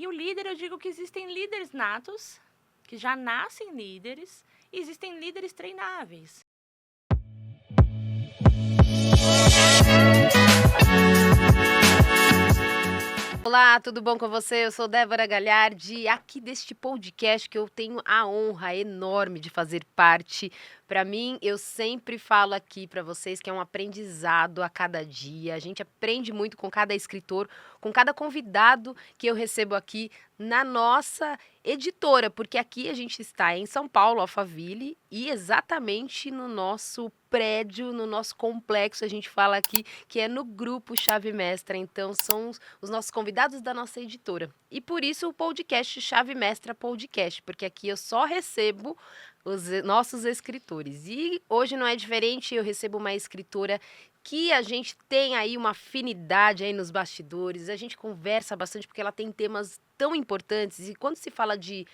E o líder, eu digo que existem líderes natos, que já nascem líderes, e existem líderes treináveis. Olá, tudo bom com você? Eu sou Débora Galhardi, aqui deste podcast que eu tenho a honra enorme de fazer parte. Para mim, eu sempre falo aqui para vocês que é um aprendizado a cada dia. A gente aprende muito com cada escritor, com cada convidado que eu recebo aqui na nossa editora, porque aqui a gente está em São Paulo, Alphaville, e exatamente no nosso prédio, no nosso complexo, a gente fala aqui que é no grupo Chave Mestra. Então, são os nossos convidados da nossa editora. E por isso o podcast Chave Mestra Podcast, porque aqui eu só recebo os nossos escritores. E hoje não é diferente, eu recebo uma escritora que a gente tem aí uma afinidade aí nos bastidores, a gente conversa bastante porque ela tem temas tão importantes. E quando se fala de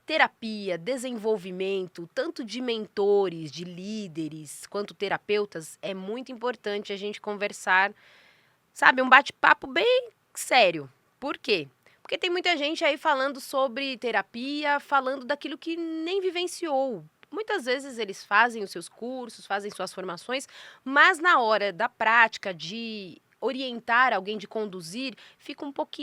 terapia, desenvolvimento, tanto de mentores, de líderes, quanto terapeutas, é muito importante a gente conversar, sabe, um bate-papo bem sério. Por quê? Porque tem muita gente aí falando sobre terapia, falando daquilo que nem vivenciou. Muitas vezes eles fazem os seus cursos, fazem suas formações, mas na hora da prática, de orientar alguém, de conduzir,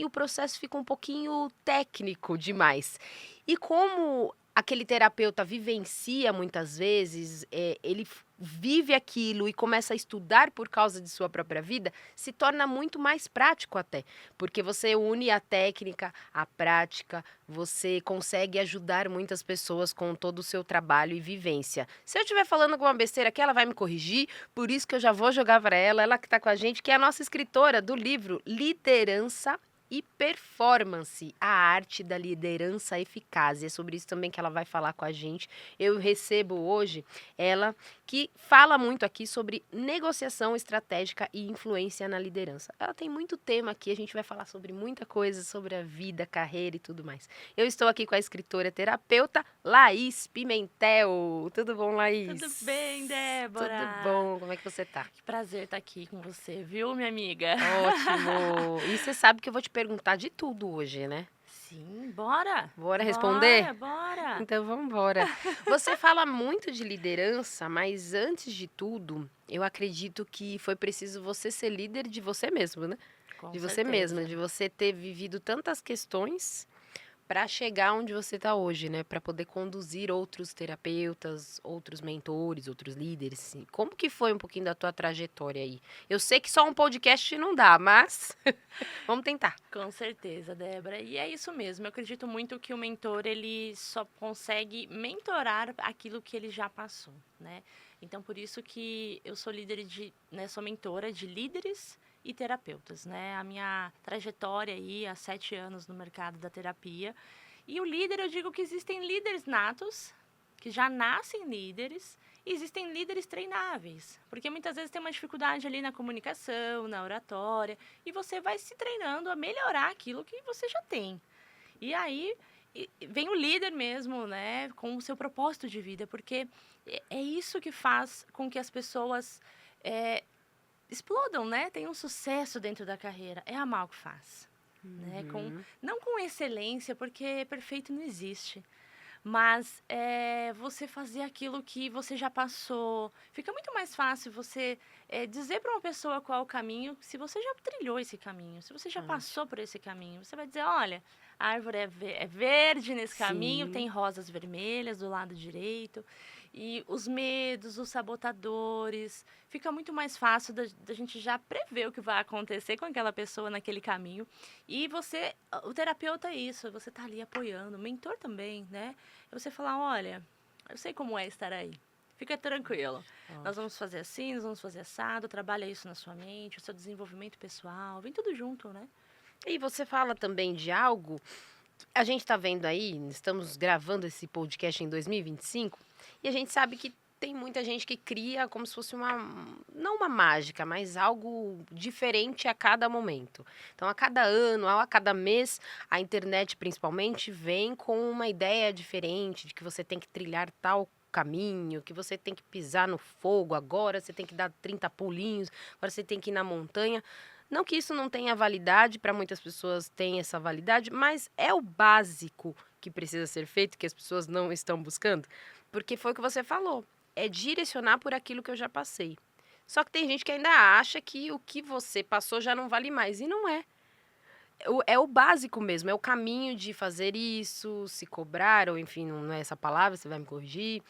o processo fica um pouquinho técnico demais. E como aquele terapeuta vivencia muitas vezes, ele vive aquilo e começa a estudar por causa de sua própria vida, se torna muito mais prático até, porque você une a técnica, a prática, você consegue ajudar muitas pessoas com todo o seu trabalho e vivência. Se eu estiver falando alguma besteira aqui, ela vai me corrigir, por isso que eu já vou jogar para ela que está com a gente, que é a nossa escritora do livro Liderança e Performance, a arte da liderança eficaz. E é sobre isso também que ela vai falar com a gente. Eu recebo hoje ela, que fala muito aqui sobre negociação estratégica e influência na liderança. Ela tem muito tema aqui, a gente vai falar sobre muita coisa, sobre a vida, carreira e tudo mais. Eu estou aqui com a escritora terapeuta Laís Pimentel. Tudo bom, Laís? Tudo bem, Débora? Tudo bom, como é que você tá? Que prazer estar aqui com você, viu, minha amiga? Ótimo! E você sabe que eu vou te perguntar de tudo hoje, né? Sim, bora! Bora responder? Bora! Então vamos embora. Você fala muito de liderança, mas antes de tudo, eu acredito que foi preciso você ser líder de você mesmo, né? Com De você certeza. mesma, de você ter vivido tantas questões para chegar onde você está hoje, né? Para poder conduzir outros terapeutas, outros mentores, outros líderes. Assim. Como que foi um pouquinho da tua trajetória aí? Eu sei que só um podcast não dá, mas vamos tentar. Com certeza, Débora. E é isso mesmo. Eu acredito muito que o mentor, ele só consegue mentorar aquilo que ele já passou, né? Então, por isso que eu sou sou mentora de líderes e terapeutas, né? A minha trajetória aí, há 7 anos no mercado da terapia. E o líder, eu digo que existem líderes natos, que já nascem líderes, e existem líderes treináveis, porque muitas vezes tem uma dificuldade ali na comunicação, na oratória, e você vai se treinando a melhorar aquilo que você já tem. E aí vem o líder mesmo, né, com o seu propósito de vida, porque é isso que faz com que as pessoas explodam, né, tenham um sucesso dentro da carreira. É amar o que faz. Né, não com excelência, porque perfeito não existe. Mas você fazer aquilo que você já passou. Fica muito mais fácil você dizer para uma pessoa qual é o caminho, se você já trilhou esse caminho, se você já passou por esse caminho. Você vai dizer, olha, a árvore é verde nesse caminho, Sim. tem rosas vermelhas do lado direito. E os medos, os sabotadores, fica muito mais fácil da gente já prever o que vai acontecer com aquela pessoa naquele caminho. E o terapeuta é isso, você tá ali apoiando, o mentor também, né? É você falar, olha, eu sei como é estar aí. Fica tranquilo. Nós vamos fazer assim, nós vamos fazer assado, trabalha isso na sua mente, o seu desenvolvimento pessoal, vem tudo junto, né? E você fala também de algo, a gente está vendo aí, estamos gravando esse podcast em 2025, e a gente sabe que tem muita gente que cria como se fosse não uma mágica, mas algo diferente a cada momento. Então, a cada ano, a cada mês, a internet principalmente vem com uma ideia diferente de que você tem que trilhar tal caminho, que você tem que pisar no fogo agora, você tem que dar 30 pulinhos, agora você tem que ir na montanha. Não que isso não tenha validade, para muitas pessoas tem essa validade, mas é o básico que precisa ser feito, que as pessoas não estão buscando. Porque foi o que você falou, é direcionar por aquilo que eu já passei. Só que tem gente que ainda acha que o que você passou já não vale mais, e não é. É o básico mesmo, é o caminho de fazer isso, se cobrar, ou enfim, não é essa palavra, você vai me corrigir.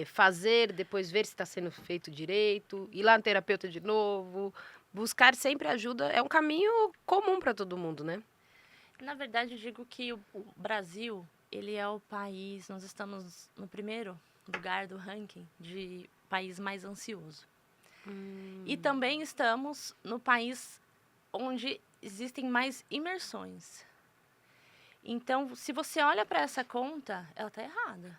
Fazer, depois ver se está sendo feito direito, ir lá no terapeuta de novo. Buscar sempre ajuda é um caminho comum para todo mundo, né? Na verdade, eu digo que o Brasil, ele é o país, nós estamos no primeiro lugar do ranking de país mais ansioso. E também estamos no país onde existem mais imersões. Então, se você olha para essa conta, ela está errada.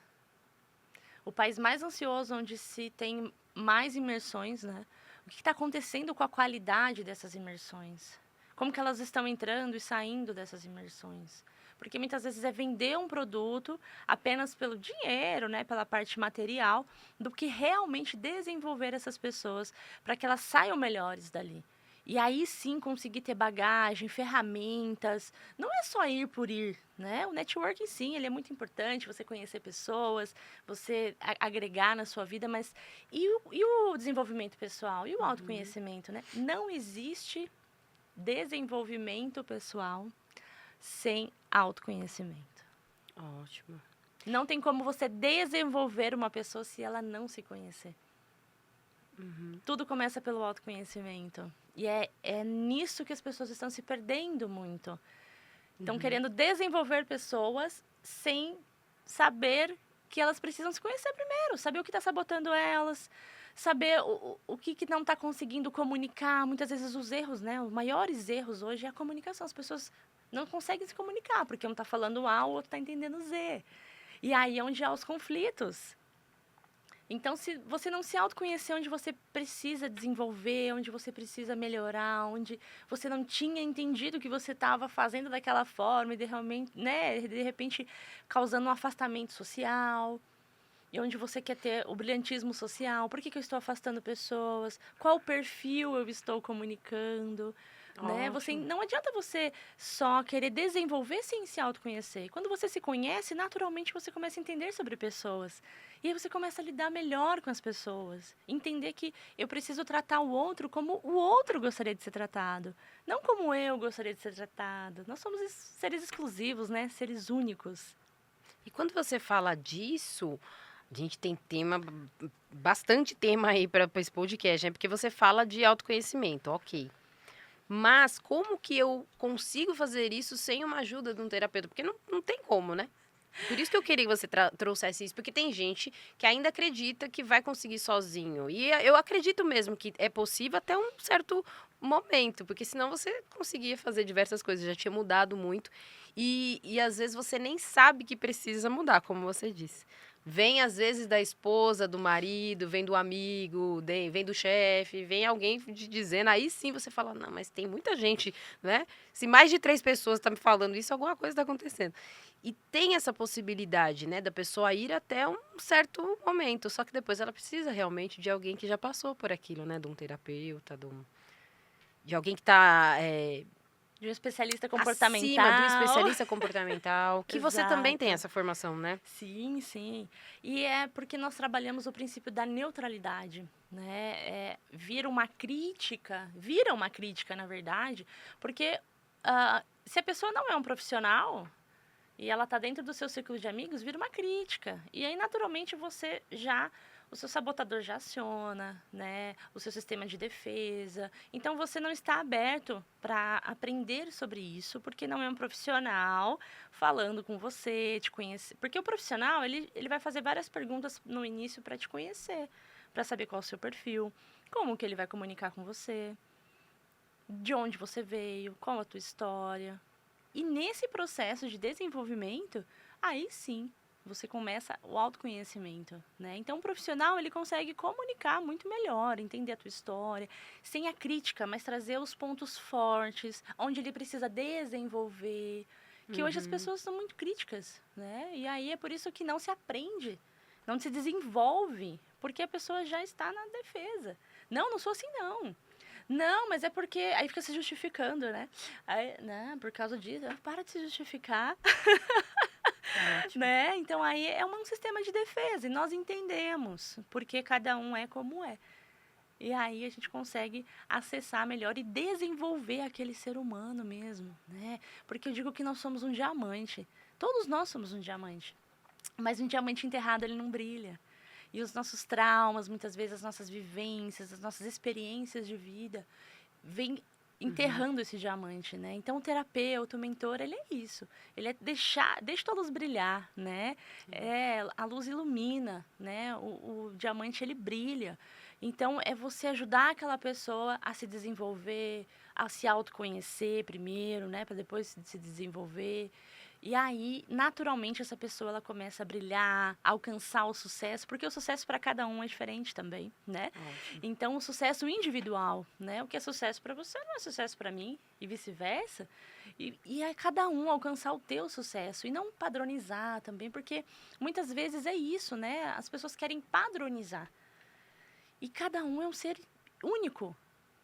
O país mais ansioso, onde se tem mais imersões, né? O que está acontecendo com a qualidade dessas imersões? Como que elas estão entrando e saindo dessas imersões? Porque muitas vezes é vender um produto apenas pelo dinheiro, né, pela parte material, do que realmente desenvolver essas pessoas para que elas saiam melhores dali. E aí sim conseguir ter bagagem, ferramentas. Não é só ir por ir, né? O networking sim, ele é muito importante, você conhecer pessoas, você agregar na sua vida, mas e o desenvolvimento pessoal? E o autoconhecimento, né? Não existe desenvolvimento pessoal sem autoconhecimento. Ótimo. Não tem como você desenvolver uma pessoa se ela não se conhecer. Tudo começa pelo autoconhecimento. E é nisso que as pessoas estão se perdendo muito. Estão querendo desenvolver pessoas sem saber que elas precisam se conhecer primeiro. Saber o que está sabotando elas. Saber o que não está conseguindo comunicar. Muitas vezes os erros, né? Os maiores erros hoje é a comunicação. As pessoas não conseguem se comunicar, porque um está falando A, o outro está entendendo Z. E aí é onde há os conflitos. Então, se você não se autoconhecer onde você precisa desenvolver, onde você precisa melhorar, onde você não tinha entendido que você estava fazendo daquela forma e de repente causando um afastamento social, e onde você quer ter o brilhantismo social, por que eu estou afastando pessoas, qual perfil eu estou comunicando, né? Ótimo. Não adianta você só querer desenvolver sem se autoconhecer. Quando você se conhece, naturalmente você começa a entender sobre pessoas. E aí você começa a lidar melhor com as pessoas. Entender que eu preciso tratar o outro como o outro gostaria de ser tratado. Não como eu gostaria de ser tratado. Nós somos seres exclusivos, né? Seres únicos. E quando você fala disso, a gente tem bastante tema aí para esse podcast, né? Porque você fala de autoconhecimento, ok. Mas como que eu consigo fazer isso sem uma ajuda de um terapeuta? Porque não tem como, né? Por isso que eu queria que você trouxesse isso, porque tem gente que ainda acredita que vai conseguir sozinho. E eu acredito mesmo que é possível até um certo momento, porque senão você conseguia fazer diversas coisas, já tinha mudado muito. E às vezes você nem sabe que precisa mudar, como você disse. Vem às vezes da esposa, do marido, vem do amigo, vem do chefe, vem alguém dizendo, aí sim você fala, não, mas tem muita gente, né? Se mais de 3 pessoas estão me falando isso, alguma coisa está acontecendo. E tem essa possibilidade, né, da pessoa ir até um certo momento, só que depois ela precisa realmente de alguém que já passou por aquilo, né, de um terapeuta, de alguém que está De um especialista acima do comportamental. especialista comportamental, que você também tem Exato. essa formação, né? Sim, sim. E é porque nós trabalhamos o princípio da neutralidade, né? Vira uma crítica, na verdade, porque se a pessoa não é um profissional e ela está dentro do seu círculo de amigos, vira uma crítica. E aí, naturalmente, o seu sabotador já aciona, né? O seu sistema de defesa. Então, você não está aberto para aprender sobre isso, porque não é um profissional falando com você, te conhecer. Porque o profissional, ele vai fazer várias perguntas no início para te conhecer, para saber qual é o seu perfil, como que ele vai comunicar com você, de onde você veio, qual a tua história. E nesse processo de desenvolvimento, aí sim, você começa o autoconhecimento, né? Então, o profissional, ele consegue comunicar muito melhor, entender a tua história, sem a crítica, mas trazer os pontos fortes, onde ele precisa desenvolver, que hoje as pessoas são muito críticas, né? E aí é por isso que não se aprende, não se desenvolve, porque a pessoa já está na defesa. Não sou assim, não. Não, mas é porque aí fica se justificando, né? Aí, né, por causa disso, para de se justificar, Ótimo. né? Então aí é um sistema de defesa e nós entendemos porque cada um é como é. E aí a gente consegue acessar melhor e desenvolver aquele ser humano mesmo, né? Porque eu digo que nós somos um diamante. Todos nós somos um diamante. Mas um diamante enterrado, ele não brilha. E os nossos traumas, muitas vezes as nossas vivências, as nossas experiências de vida, vem Uhum. enterrando esse diamante, né? Então o terapeuta, o mentor, ele é isso. Ele é deixa a luz brilhar, né? É, a luz ilumina, né? O diamante ele brilha. Então é você ajudar aquela pessoa a se desenvolver, a se autoconhecer primeiro, né, para depois se desenvolver. E aí, naturalmente, essa pessoa ela começa a brilhar, a alcançar o sucesso, porque o sucesso para cada um é diferente também, né? Ótimo. Então, o sucesso individual, né? O que é sucesso para você não é sucesso para mim e vice-versa. E é cada um alcançar o teu sucesso e não padronizar também, porque muitas vezes é isso, né? As pessoas querem padronizar. E cada um é um ser único.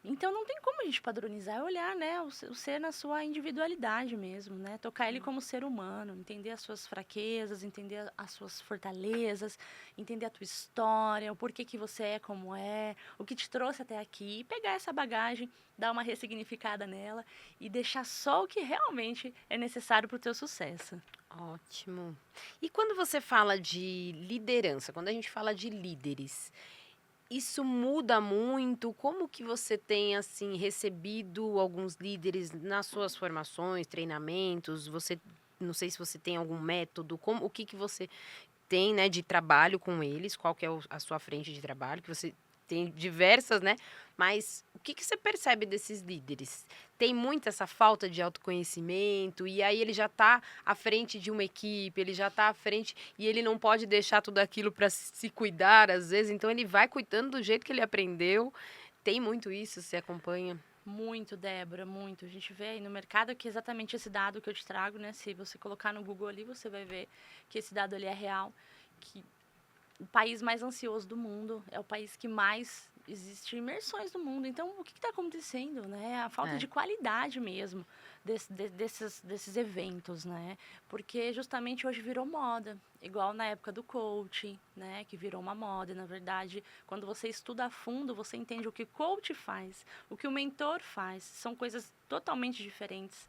Então não tem como a gente padronizar, é olhar, né, o ser na sua individualidade mesmo, né? Tocar ele como ser humano, entender as suas fraquezas, entender as suas fortalezas, entender a tua história, o porquê que você é como é, o que te trouxe até aqui, e pegar essa bagagem, dar uma ressignificada nela e deixar só o que realmente é necessário para o teu sucesso. Ótimo. E quando você fala de liderança, quando a gente fala de líderes, isso muda muito? Como que você tem, assim, recebido alguns líderes nas suas formações, treinamentos? Você não sei se você tem algum método, como o que que você tem, né, de trabalho com eles, qual que é a sua frente de trabalho, que você tem diversas, né, mas o que que você percebe desses líderes? Tem muito essa falta de autoconhecimento, e aí ele já está à frente de uma equipe, ele já está à frente e ele não pode deixar tudo aquilo para se cuidar, às vezes, então ele vai cuidando do jeito que ele aprendeu. Tem muito isso, você acompanha? Muito, Débora, muito. A gente vê aí no mercado que exatamente esse dado que eu te trago, né? Se você colocar no Google ali, você vai ver que esse dado ali é real, que o país mais ansioso do mundo é o país que mais existe imersões do mundo. Então, o que está acontecendo, né? A falta É. de qualidade mesmo desses eventos, né? Porque justamente hoje virou moda, igual na época do coaching, né? Que virou uma moda. Na verdade, quando você estuda a fundo, você entende o que o coach faz, o que o mentor faz. São coisas totalmente diferentes.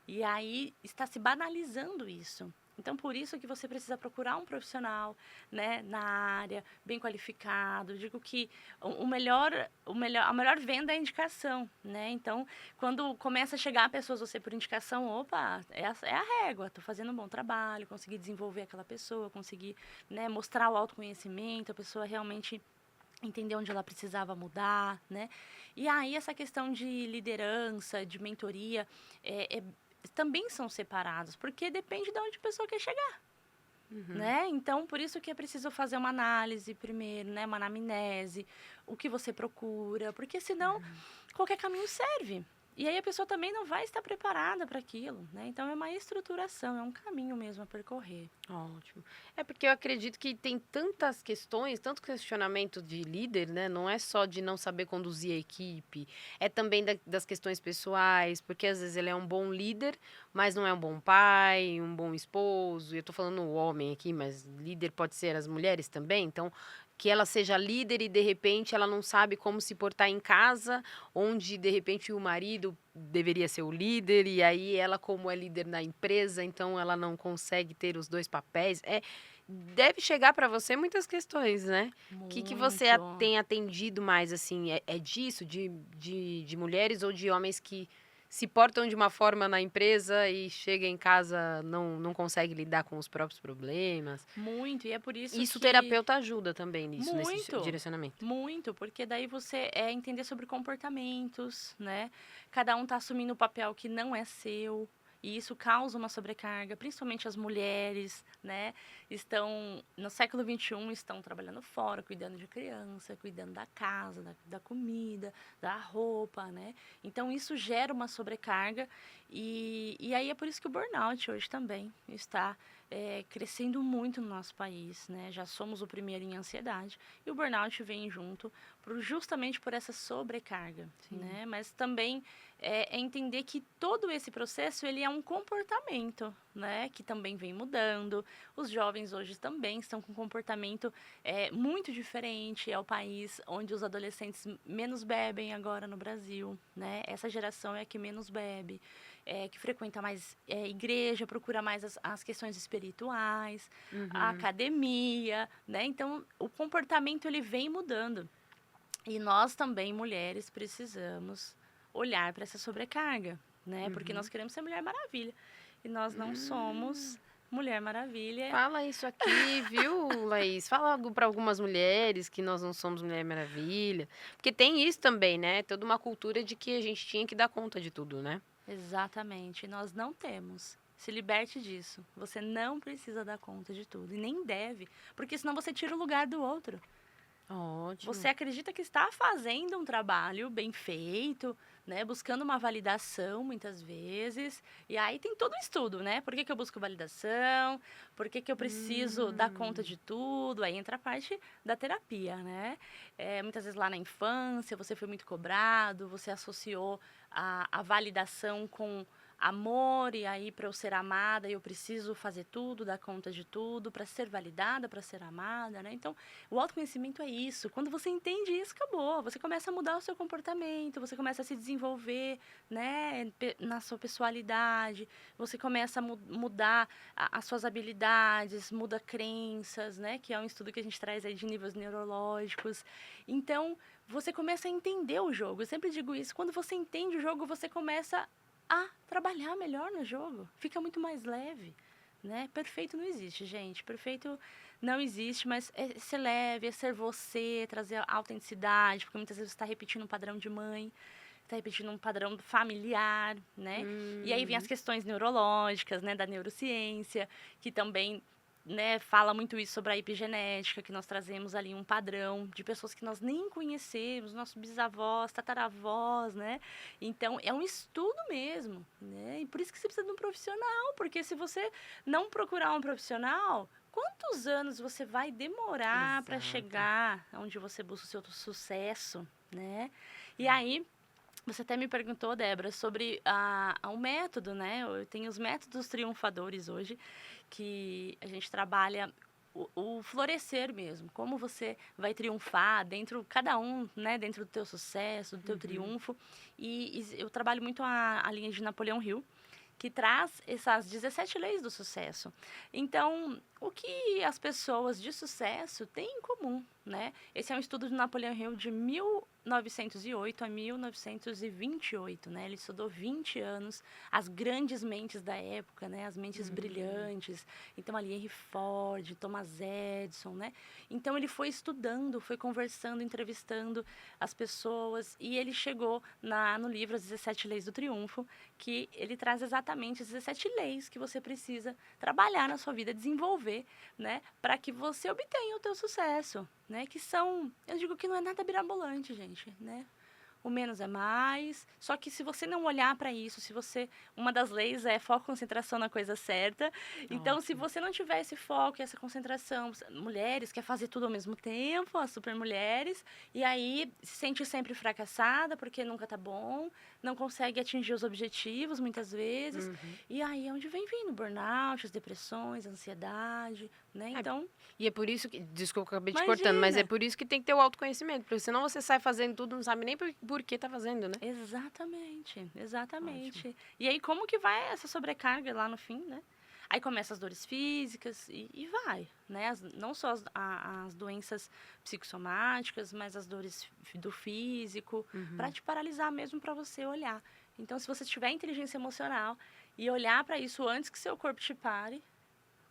E aí está se banalizando isso. Então, por isso que você precisa procurar um profissional, né, na área, bem qualificado. Digo que a melhor venda é a indicação, né? Então, quando começa a chegar pessoas você por indicação, opa, essa é a régua. Estou fazendo um bom trabalho, consegui desenvolver aquela pessoa, consegui, né, mostrar o autoconhecimento, a pessoa realmente entender onde ela precisava mudar, né? E aí essa questão de liderança, de mentoria, é, é, também são separados, porque depende de onde a pessoa quer chegar, Uhum. né? Então, por isso que é preciso fazer uma análise primeiro, né? Uma anamnese, o que você procura, porque senão qualquer caminho serve. E aí a pessoa também não vai estar preparada para aquilo, né? Então é uma estruturação, é um caminho mesmo a percorrer. Ótimo. É porque eu acredito que tem tantas questões, tanto questionamento de líder, né? Não é só de não saber conduzir a equipe, é também das questões pessoais, porque às vezes ele é um bom líder, mas não é um bom pai, um bom esposo. E eu tô falando o homem aqui, mas líder pode ser as mulheres também. Então, que ela seja líder e de repente ela não sabe como se portar em casa, onde de repente o marido deveria ser o líder e aí ela como é líder na empresa, então ela não consegue ter os 2 papéis. Deve chegar para você muitas questões, né. Que você Muito. tem atendido mais, assim, é disso, de mulheres ou de homens que se portam de uma forma na empresa e chega em casa não consegue lidar com os próprios problemas? Muito, e é por isso Isso o que terapeuta ajuda também nisso, nesse muito, direcionamento? muito, porque daí você é entender sobre comportamentos, né? Cada um está assumindo um papel que não é seu, e isso causa uma sobrecarga, principalmente as mulheres, né? Estão no século XXI, estão trabalhando fora, cuidando de criança, cuidando da casa, da comida, da roupa, né? Então isso gera uma sobrecarga, e aí é por isso que o burnout hoje também está crescendo muito no nosso país, né? Já somos o primeiro em ansiedade e o burnout vem junto justamente por essa sobrecarga, Sim. né? Mas também é entender que todo esse processo ele é um comportamento, né? Que também vem mudando. Os jovens hoje também estão com um comportamento muito diferente. É o país onde os adolescentes menos bebem agora no Brasil, né? Essa geração é a que menos bebe. Que frequenta mais igreja, procura mais as questões espirituais, a academia, né? Então, o comportamento ele vem mudando. E nós também, mulheres, precisamos olhar para essa sobrecarga, né? Porque nós queremos ser Mulher Maravilha. E nós não somos Mulher Maravilha. Fala isso aqui, viu, Laís? Fala algo para algumas mulheres que nós não somos Mulher Maravilha. Porque tem isso também, né? Toda uma cultura de que a gente tinha que dar conta de tudo, né? Exatamente. Nós não temos. Se liberte disso. Você não precisa dar conta de tudo. E nem deve. Porque senão você tira o lugar do outro. Ótimo. Você acredita que está fazendo um trabalho bem feito, né? Buscando uma validação, muitas vezes. E aí tem todo um estudo, né? Por que, que eu busco validação? Por que, que eu preciso dar conta de tudo? Aí entra a parte da terapia, né? Muitas vezes lá na infância, você foi muito cobrado, você associou a validação com amor, e aí para eu ser amada eu preciso fazer tudo, dar conta de tudo, para ser validada, para ser amada, né? Então, o autoconhecimento é isso. Quando você entende isso, acabou. Você começa a mudar o seu comportamento, você começa a se desenvolver, né, na sua pessoalidade, você começa a mudar as suas habilidades, muda crenças, né, que é um estudo que a gente traz aí de níveis neurológicos. Então, você começa a entender o jogo. Eu sempre digo isso. Quando você entende o jogo, você começa a trabalhar melhor no jogo. Fica muito mais leve, né? Perfeito não existe, gente. Perfeito não existe, mas é ser leve, é ser você, trazer a autenticidade, porque muitas vezes você está repetindo um padrão de mãe, está repetindo um padrão familiar, né? E aí vem as questões neurológicas, né, da neurociência, que também, né, fala muito isso sobre a epigenética, que nós trazemos ali um padrão de pessoas que nós nem conhecemos, nossos bisavós, tataravós, né? Então, é um estudo mesmo, né? E por isso que você precisa de um profissional, porque se você não procurar um profissional, quantos anos você vai demorar para Exato. chegar onde você busca o seu sucesso, né? E aí, você até me perguntou, Débora, sobre o método, né? Eu tenho os métodos triunfadores hoje, que a gente trabalha o florescer mesmo, como você vai triunfar dentro, cada um, né, dentro do teu sucesso, do teu triunfo. E eu trabalho muito a linha de Napoleão Hill, que traz essas 17 leis do sucesso. Então, o que as pessoas de sucesso têm em comum, né? Esse é um estudo de Napoleão Hill de 1908 a 1928, né? Ele estudou 20 anos as grandes mentes da época, né? As mentes brilhantes. Então, ali Henry Ford, Thomas Edison, né? Então, ele foi estudando, foi conversando, entrevistando as pessoas e ele chegou no livro As 17 Leis do Triunfo, que ele traz exatamente as 17 leis que você precisa trabalhar na sua vida, desenvolver, né, para que você obtenha o teu sucesso, né, que são, eu digo que não é nada mirabolante, gente, né? O menos é mais. Só que se você não olhar para isso, se você, uma das leis é foco, concentração na coisa certa. Então, se você não tiver esse foco e essa concentração, mulheres quer fazer tudo ao mesmo tempo, as super mulheres, e aí se sente sempre fracassada porque nunca tá bom, não consegue atingir os objetivos muitas vezes. E aí é onde vem vindo burnout, as depressões, a ansiedade, né? Então, E é por isso que, desculpa, eu acabei te cortando, mas é imagina. por isso que tem que ter o autoconhecimento, porque senão você sai fazendo tudo, não sabe nem por que tá fazendo, né? Exatamente, exatamente. E aí, como que vai essa sobrecarga lá no fim, né? Aí começam as dores físicas e vai, né? Não só as doenças psicossomáticas, mas as dores do físico, para te paralisar mesmo para você olhar. Então, se você tiver inteligência emocional e olhar para isso antes que seu corpo te pare,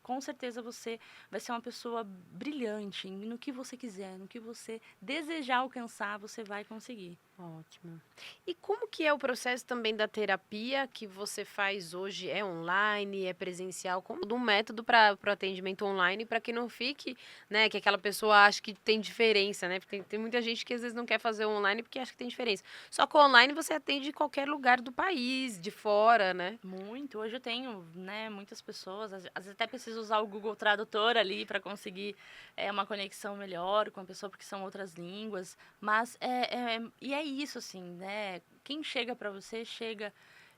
com certeza você vai ser uma pessoa brilhante no que você quiser, no que você desejar alcançar, você vai conseguir. Ótimo. E como que é o processo também da terapia que você faz hoje? É online, é presencial? Como um método para o atendimento online, para que não fique, né, que aquela pessoa acha que tem diferença, né? Porque tem muita gente que às vezes não quer fazer online porque acha que tem diferença. Só que online você atende em qualquer lugar do país, de fora, né? Muito. Hoje eu tenho, né, muitas pessoas, às vezes até preciso usar o Google Tradutor ali para conseguir uma conexão melhor com a pessoa, porque são outras línguas. Mas e é isso, assim, né? Quem chega para você chega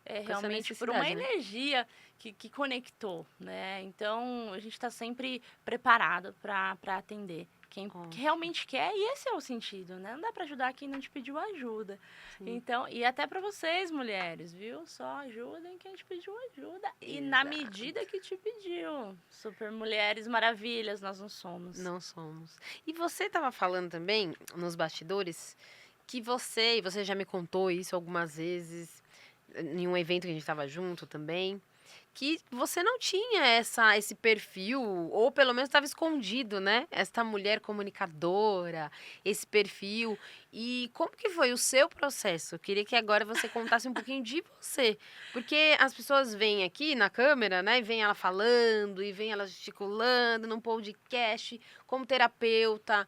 Com essa realmente por uma necessidade, né? energia que conectou, né? Então a gente está sempre preparado para atender quem Ótimo. realmente quer, e esse é o sentido, né? Não dá para ajudar quem não te pediu ajuda. Sim, Então, e até para vocês, mulheres, viu? Só ajudem quem te pediu ajuda e na medida exato. que te pediu. Super mulheres maravilhas nós não somos. Não somos. E você estava falando também, nos bastidores, que e você já me contou isso algumas vezes, em um evento que a gente estava junto também, que você não tinha esse perfil, ou pelo menos estava escondido, né? Esta mulher comunicadora, esse perfil. E como que foi o seu processo? Eu queria que agora você contasse um pouquinho de você. Porque as pessoas vêm aqui na câmera, né? E vem ela falando, e vem ela gesticulando num podcast, como terapeuta.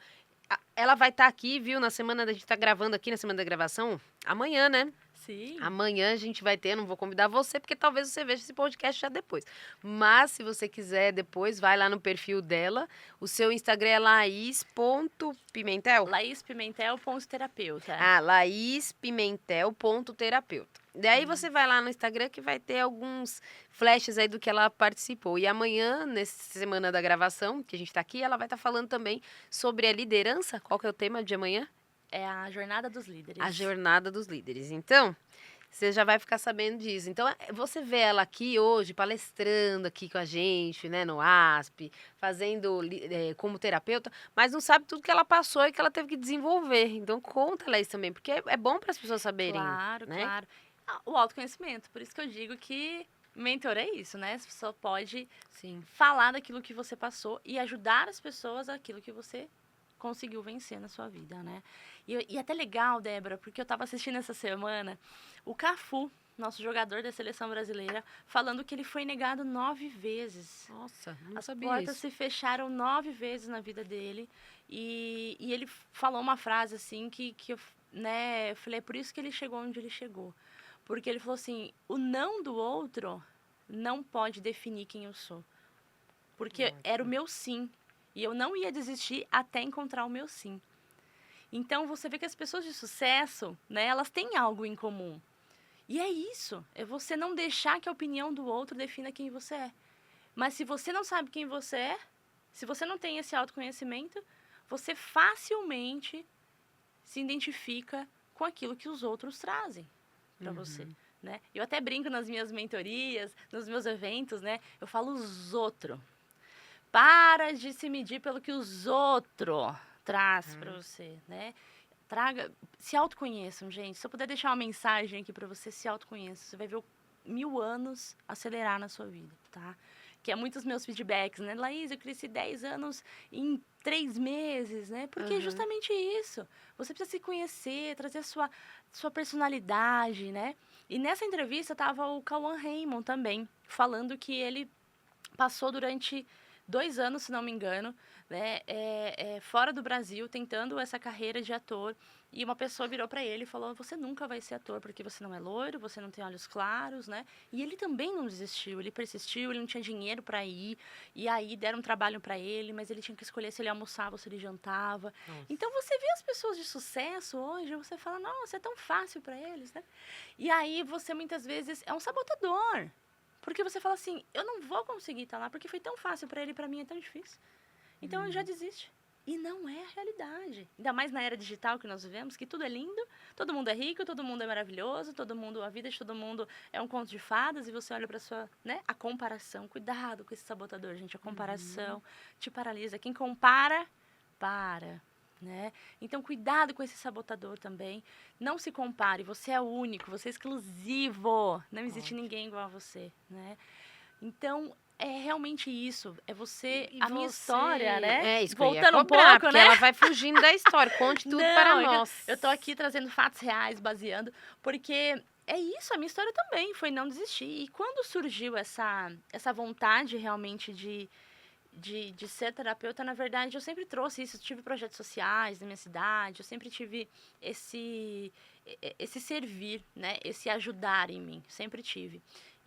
Ela vai estar aqui, viu? Na semana da gente tá gravando aqui, na semana da gravação, amanhã, né? Sim. Amanhã a gente vai ter, não vou convidar você, porque talvez você veja esse podcast já depois. Mas, se você quiser depois, vai lá no perfil dela. O seu Instagram é laís.pimentel? LaísPimentel.terapeuta. Ah, laíspimentel.terapeuta. Daí você vai Isso. lá no Instagram que vai ter alguns flashes aí do que ela participou. E amanhã, nessa semana da gravação, que a gente tá aqui, ela vai estar falando também sobre a liderança. Qual que é o tema de amanhã? É a jornada dos A líderes. jornada dos líderes. Então, você já vai ficar sabendo disso. Então, você vê ela aqui hoje, palestrando aqui com a gente, né, no ASP, fazendo como terapeuta, mas não sabe tudo que ela passou e que ela teve que desenvolver. Então, conta ela isso também, porque é bom para as pessoas saberem, Claro, né? claro. O autoconhecimento. Por isso que eu digo que mentor é isso, né? Você só pode Sim. falar daquilo que você passou e ajudar as pessoas aquilo que você conseguiu vencer na sua vida, né? E é até legal, Débora, porque eu estava assistindo essa semana o Cafu, nosso jogador da seleção brasileira, falando que ele foi negado 9 vezes. Nossa, não As sabia portas isso. se fecharam 9 vezes na vida dele. E ele falou uma frase assim que eu, né, falei, é por isso que ele chegou onde ele chegou. Porque ele falou assim: o não do outro não pode definir quem eu sou. Porque era o Ótimo. meu sim. E eu não ia desistir até encontrar o meu sim. Então você vê que as pessoas de sucesso, né, elas têm algo em comum. E é isso. É você não deixar que a opinião do outro defina quem você é. Mas se você não sabe quem você é, se você não tem esse autoconhecimento, você facilmente se identifica com aquilo que os outros trazem para você, Uhum. né? Eu até brinco nas minhas mentorias, nos meus eventos, né? Eu falo os outros. Para de se medir pelo que os outros traz para Uhum. você, né? Traga, se autoconheçam, gente. Se eu puder deixar uma mensagem aqui para você, se autoconheça. Você vai ver 1000 anos acelerar na sua vida, tá? Que é muitos meus feedbacks, né? Laís, eu cresci 10 anos em 3 meses, né? Porque é Aham. justamente isso. Você precisa se conhecer, trazer a sua personalidade, né? E nessa entrevista tava o Cauã Raymond também, falando que ele passou durante 2 anos, se não me engano, né, fora do Brasil, tentando essa carreira de ator. E uma pessoa virou para ele e falou: Você nunca vai ser ator porque você não é loiro, você não tem olhos claros, né? E ele também não desistiu, ele persistiu, ele não tinha dinheiro para ir. E aí deram um trabalho para ele, mas ele tinha que escolher se ele almoçava ou se ele jantava. Nossa. Então você vê as pessoas de sucesso hoje, você fala: Nossa, é tão fácil para eles, né? E aí você muitas vezes é um sabotador. Porque você fala assim, eu não vou conseguir estar lá, porque foi tão fácil para ele e para mim é tão difícil. Então ele já desiste. E não é a realidade. Ainda mais na era digital que nós vivemos, que tudo é lindo, todo mundo é rico, todo mundo é maravilhoso, todo mundo, a vida de todo mundo é um conto de fadas e você olha para sua, né, a comparação. Cuidado com esse sabotador, gente, a Uhum. comparação te paralisa. Quem compara, para, né? Então cuidado com esse sabotador também. Não se compare, você é único, você é exclusivo. Não existe Ótimo. ninguém igual a você, né? Então, é realmente isso. É você. E A minha você história, né? é isso que eu ia Voltando um cobrar, pouco, porque né? ela vai fugindo da história. Conte tudo para Não, nós. eu tô aqui trazendo fatos reais, baseando, porque é isso, a minha história também foi não desistir. E quando surgiu essa vontade realmente de ser terapeuta, na verdade, eu sempre trouxe isso. Eu tive projetos sociais na minha cidade, eu sempre tive esse servir, né? Esse ajudar em mim, sempre tive.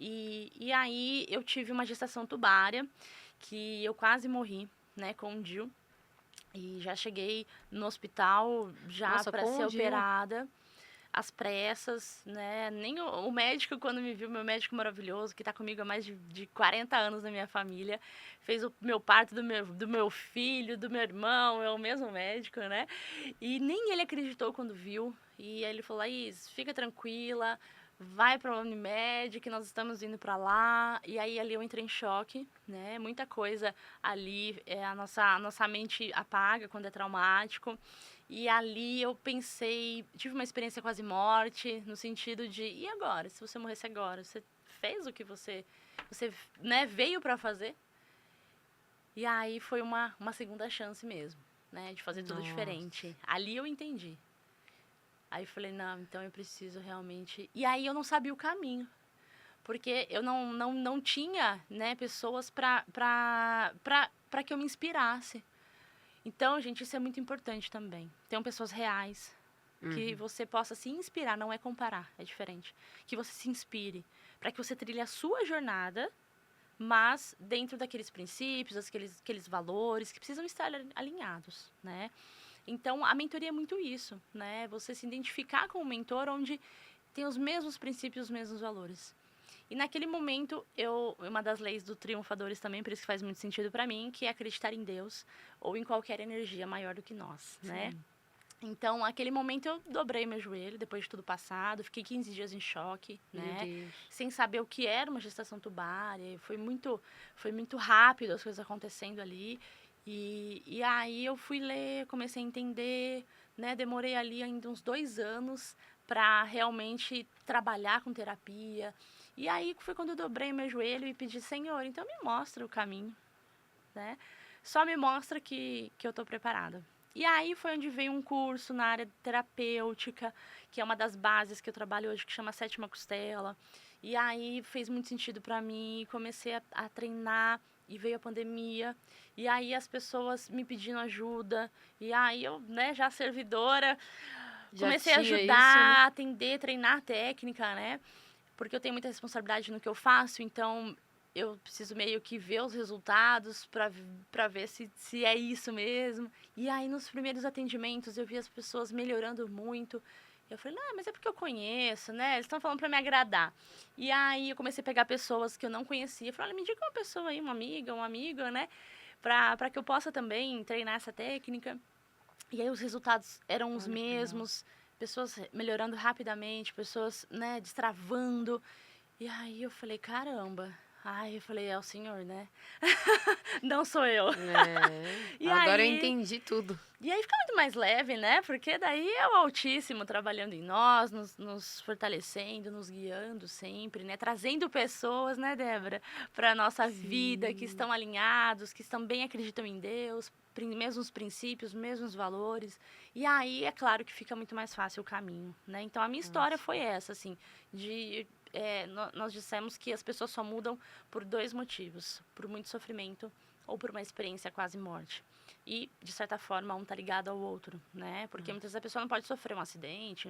E aí eu tive uma gestação tubária, que eu quase morri, né, com o DIU. E já cheguei no hospital já Nossa, para com ser o Dil. operada, às pressas, né? Nem o médico, quando me viu, meu médico maravilhoso, que está comigo há mais de 40 anos na minha família, fez o meu parto do meu filho, do meu irmão, é o mesmo médico, né? E nem ele acreditou quando viu. E aí ele falou: Laís, fica tranquila, vai para a Unimed, que nós estamos indo para lá. E aí ali eu entrei em choque, né? Muita coisa ali, a nossa mente apaga quando é traumático. E ali eu pensei, tive uma experiência quase morte, no sentido de, e agora? Se você morresse agora, você fez o que você né, veio para fazer? E aí foi uma segunda chance mesmo, né, de fazer tudo Nossa. diferente. Ali eu entendi. Aí eu falei, não, então eu preciso realmente... E aí eu não sabia o caminho, porque eu não tinha, né, pessoas para que eu me inspirasse. Então, gente, isso é muito importante também. Tenham pessoas reais, que Uhum. você possa se inspirar, não é comparar, é diferente. Que você se inspire, para que você trilhe a sua jornada, mas dentro daqueles princípios, aqueles valores que precisam estar alinhados, né? Então, a mentoria é muito isso, né? Você se identificar com um mentor onde tem os mesmos princípios, os mesmos valores. E naquele momento, uma das leis do Triunfadores também, por isso que faz muito sentido para mim, que é acreditar em Deus ou em qualquer energia maior do que nós, né? Sim. Então, naquele momento, eu dobrei meu joelho, depois de tudo passado, fiquei 15 dias em choque, Meu né? Deus. Sem saber o que era uma gestação tubária, foi muito rápido as coisas acontecendo ali. E aí eu fui ler, comecei a entender, né? Demorei ali ainda uns 2 anos para realmente trabalhar com terapia. E aí foi quando eu dobrei meu joelho e pedi, Senhor, então me mostra o caminho, né? Só me mostra que eu estou preparada. E aí foi onde veio um curso na área terapêutica, que é uma das bases que eu trabalho hoje, que chama Sétima Costela. E aí fez muito sentido para mim, comecei a treinar e veio a pandemia. E aí as pessoas me pedindo ajuda. E aí eu, né, já servidora, Já comecei a tinha isso, né? ajudar, atender, treinar a técnica, né? Porque eu tenho muita responsabilidade no que eu faço, então eu preciso meio que ver os resultados para ver se é isso mesmo. E aí, nos primeiros atendimentos, eu vi as pessoas melhorando muito. Eu falei, não, mas é porque eu conheço, né? Eles estão falando para me agradar. E aí, eu comecei a pegar pessoas que eu não conhecia. Eu falei, olha, me diga uma pessoa aí, uma amiga, um amigo, né? Para que eu possa também treinar essa técnica. E aí, os resultados eram os Olha que legal. mesmos. Pessoas melhorando rapidamente, pessoas, né, destravando. E aí eu falei, caramba. Ai, eu falei, é o senhor, né? Não sou eu. É. E Agora eu aí, entendi tudo. e aí fica muito mais leve, né? Porque daí é o Altíssimo trabalhando em nós, nos fortalecendo, nos guiando sempre, né? Trazendo pessoas, né, Débora, para nossa vida, que Sim. estão alinhados, que também acreditam em Deus, mesmos princípios, mesmos valores. E aí, é claro que fica muito mais fácil o caminho, né? Então, a minha história Nossa. foi essa, assim, nós dissemos que as pessoas só mudam por 2 motivos, por muito sofrimento ou por uma experiência quase morte. E, de certa forma, um tá ligado ao outro, né? Porque muitas vezes a pessoa não pode sofrer um acidente,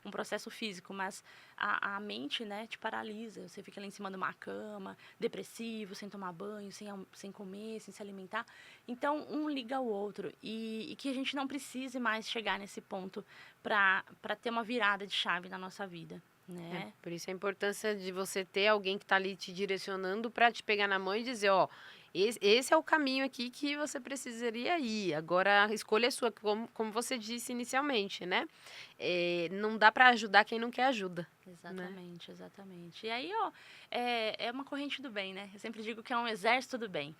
um processo físico, mas a mente, né, te paralisa. Você fica lá em cima de uma cama, depressivo, sem tomar banho, sem comer, sem se alimentar. Então, um liga ao outro. E que a gente não precise mais chegar nesse ponto para ter uma virada de chave na nossa vida, É, né? por isso a importância de você ter alguém que está ali te direcionando para te pegar na mão e dizer, ó, esse é o caminho aqui que você precisaria ir. Agora a escolha é sua, como você disse inicialmente, né? Não dá para ajudar quem não quer ajuda, né? Exatamente, exatamente. E aí, ó, é uma corrente do bem, né? Eu sempre digo que é um exército do bem.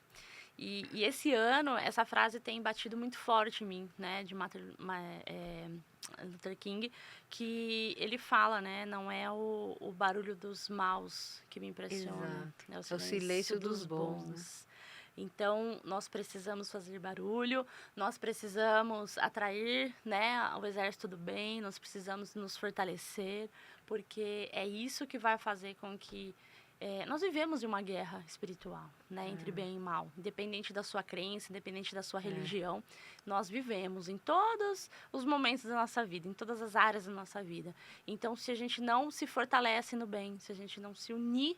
E esse ano, essa frase tem batido muito forte em mim, né, de Luther King, que ele fala, né, não é o barulho dos maus que me impressiona, Exato. é o É o silêncio silêncio dos dos bons, né? bons. Então, nós precisamos fazer barulho, nós precisamos atrair, né, o exército do bem, nós precisamos nos fortalecer, porque é isso que vai fazer com que nós vivemos em uma guerra espiritual, né, entre bem e mal. Independente da sua crença, independente da sua religião, nós vivemos em todos os momentos da nossa vida, em todas as áreas da nossa vida. Então, se a gente não se fortalece no bem, se a gente não se unir,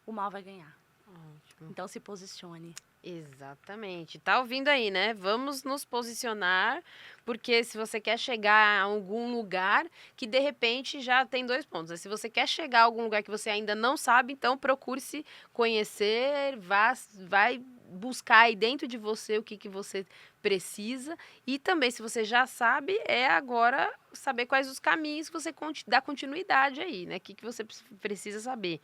o mal vai ganhar. Ótimo. Então, se posicione. Exatamente. Tá ouvindo aí, né? Vamos nos posicionar, porque se você quer chegar a algum lugar que de repente já tem 2 pontos, né? Se você quer chegar a algum lugar que você ainda não sabe, então procure se conhecer, vai buscar aí dentro de você o que você precisa. E também, se você já sabe, é agora saber quais os caminhos que você dá continuidade aí, né? O que você precisa saber.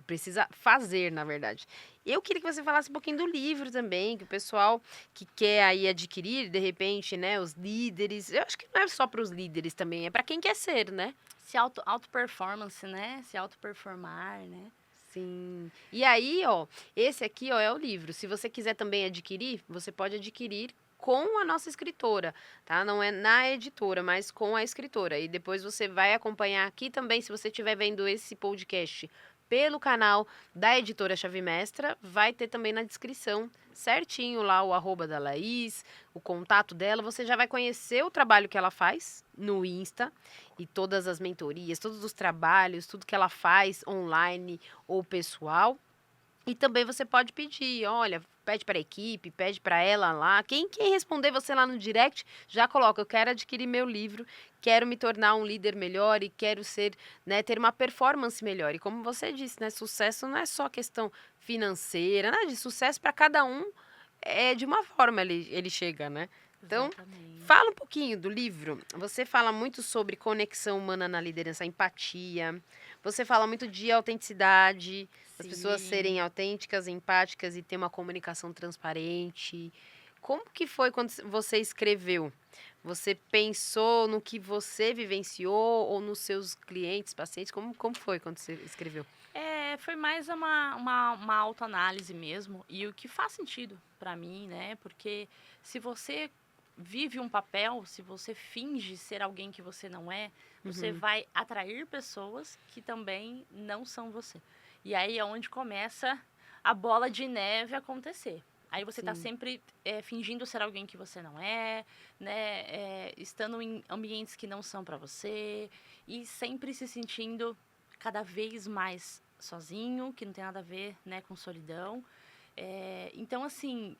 Precisa fazer, na verdade. Eu queria que você falasse um pouquinho do livro também, que o pessoal que quer aí adquirir, de repente, né, os líderes. Eu acho que não é só para os líderes também, é para quem quer ser, né? Se auto-performance, né? Se auto-performar, né? Sim. E aí, ó, esse aqui, ó, é o livro. Se você quiser também adquirir, você pode adquirir com a nossa escritora, tá? Não é na editora, mas com a escritora. E depois você vai acompanhar aqui também, se você estiver vendo esse podcast pelo canal da editora Chave Mestra, vai ter também na descrição certinho lá o arroba da Laís, o contato dela, você já vai conhecer o trabalho que ela faz no Insta e todas as mentorias, todos os trabalhos, tudo que ela faz online ou pessoal. E também você pode pedir, olha, pede para a equipe, pede para ela lá. Quem responder você lá no direct, já coloca, eu quero adquirir meu livro, quero me tornar um líder melhor e quero ser, né, ter uma performance melhor. E como você disse, né, sucesso não é só questão financeira, né, de sucesso para cada um é de uma forma ele chega, né? Então, Exatamente. fala um pouquinho do livro. Você fala muito sobre conexão humana na liderança, empatia. Você fala muito de autenticidade, as pessoas serem Sim. autênticas, empáticas e ter uma comunicação transparente. Como que foi quando você escreveu? Você pensou no que você vivenciou ou nos seus clientes, pacientes? Como foi quando você escreveu? Foi mais uma autoanálise mesmo, e o que faz sentido para mim, né? Porque se você vive um papel, se você finge ser alguém que você não é, você vai atrair pessoas que também não são você. E aí é onde começa a bola de neve acontecer. Aí você está Sim. sempre fingindo ser alguém que você não é, né? Estando em ambientes que não são para você e sempre se sentindo cada vez mais sozinho, que não tem nada a ver, né, com solidão. Então, assim,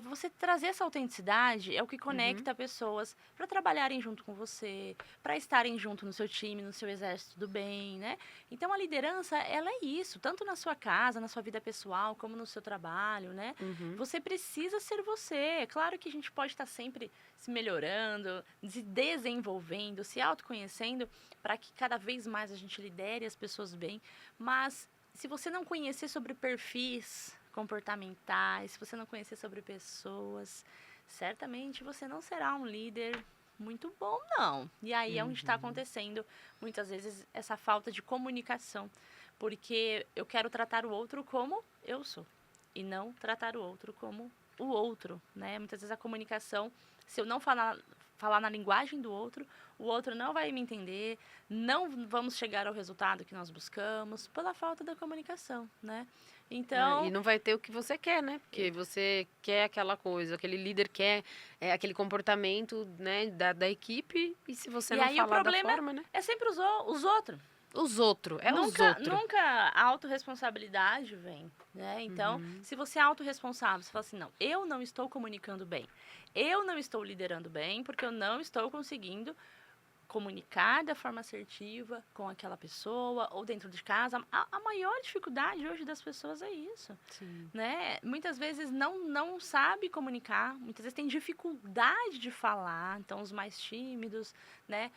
você trazer essa autenticidade é o que conecta pessoas para trabalharem junto com você, para estarem junto no seu time, no seu exército do bem, né? Então, a liderança, ela é isso, tanto na sua casa, na sua vida pessoal, como no seu trabalho, né? Você precisa ser você. Claro que a gente pode estar sempre se melhorando, se desenvolvendo, se autoconhecendo, para que cada vez mais a gente lidere as pessoas bem. Mas, se você não conhecer sobre perfis comportamentais, se você não conhecer sobre pessoas, certamente você não será um líder muito bom, não. E aí é onde está acontecendo, muitas vezes, essa falta de comunicação. Porque eu quero tratar o outro como eu sou. E não tratar o outro como o outro, né? Muitas vezes a comunicação, se eu não falar na linguagem do outro, o outro não vai me entender, não vamos chegar ao resultado que nós buscamos pela falta da comunicação, né? E Então, não vai ter o que você quer, né? Porque você quer aquela coisa, aquele líder quer aquele comportamento, né, da equipe, e se você e não aí o falar da problema forma, né? é sempre os outros. Os outros, é os Nunca, outros. nunca a autorresponsabilidade vem, né? Então, se você é autorresponsável, você fala assim, não, eu não estou comunicando bem, eu não estou liderando bem, porque eu não estou conseguindo comunicar da forma assertiva com aquela pessoa ou dentro de casa. A maior dificuldade hoje das pessoas é isso, Sim. né? Muitas vezes não sabe comunicar, muitas vezes tem dificuldade de falar, então os mais tímidos, né?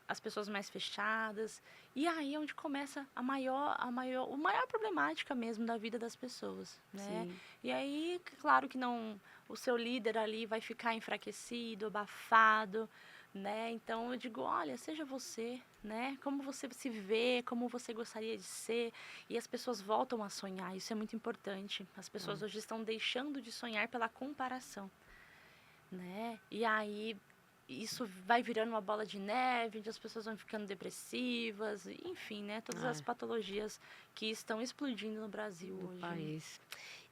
As pessoas mais fechadas. E aí é onde começa a maior problemática mesmo da vida das pessoas, né? Sim. E aí, claro que não, o seu líder ali vai ficar enfraquecido, abafado, né? Então eu digo, olha, seja você, né? Como você se vê, como você gostaria de ser, e as pessoas voltam a sonhar. Isso é muito importante. As pessoas hoje estão deixando de sonhar pela comparação, né? E aí isso vai virando uma bola de neve, onde as pessoas vão ficando depressivas, enfim, né? Todas as patologias que estão explodindo no Brasil Do hoje. país.